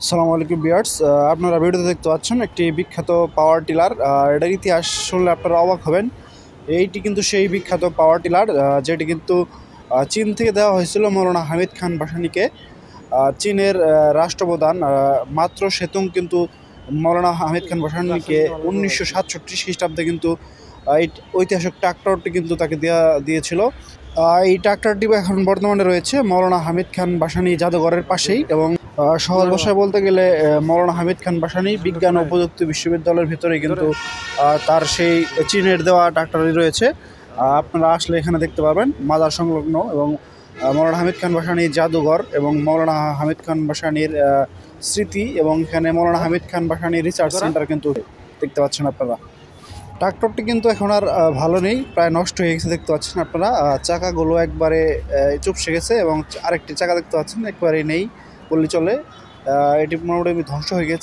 সালামু আলাইকুম ভিউয়ার্স, আপনারা ভিডিওতে দেখতে পাচ্ছেন একটি বিখ্যাত পাওয়ার টিলার। এটার ইতিহাস শুনলে আপনারা অবাক হবেন। এইটি কিন্তু সেই বিখ্যাত পাওয়ার টিলার যেটি কিন্তু চীন থেকে দেওয়া হয়েছিল মৌলানা হামিদ খান ভাসানীকে। চীনের রাষ্ট্রপ্রধান মাত্র সেতুং কিন্তু মৌলানা হামিদ খান ভাসানীকে 1967 খ্রিস্টাব্দে কিন্তু এই ঐতিহাসিক ট্রাক্টরটি কিন্তু তাকে দিয়েছিল। এই ট্রাক্টরটি এখন বর্তমানে রয়েছে মৌলানা হামিদ খান ভাসানী জাদুঘরের পাশেই, এবং সহজ ভাষায় বলতে গেলে মৌলানা হামিদ খান ভাসানী বিজ্ঞান ও প্রযুক্তি বিশ্ববিদ্যালয়ের ভিতরে কিন্তু তার সেই চীনের দেওয়া ট্রাক্টরই রয়েছে। আপনারা আসলে এখানে দেখতে পাবেন মাজার সংলগ্ন এবং মৌলানা হামিদ খান ভাসানী জাদুঘর এবং মৌলানা হামিদ খান ভাসানীর স্মৃতি, এবং এখানে মৌলানা হামিদ খান ভাসানী রিসার্চ সেন্টার কিন্তু দেখতে পাচ্ছেন আপনারা। ট্রাক্টরটি কিন্তু এখন আর ভালো নেই, প্রায় নষ্ট হয়ে গেছে দেখতে পাচ্ছেন আপনারা। চাকাগুলো একবারে চুপসে গেছে এবং আরেকটি চাকা দেখতে পাচ্ছেন একবারে নেই বললে চলে। এটি মোটামুটি ধ্বংস হয়ে গেছে।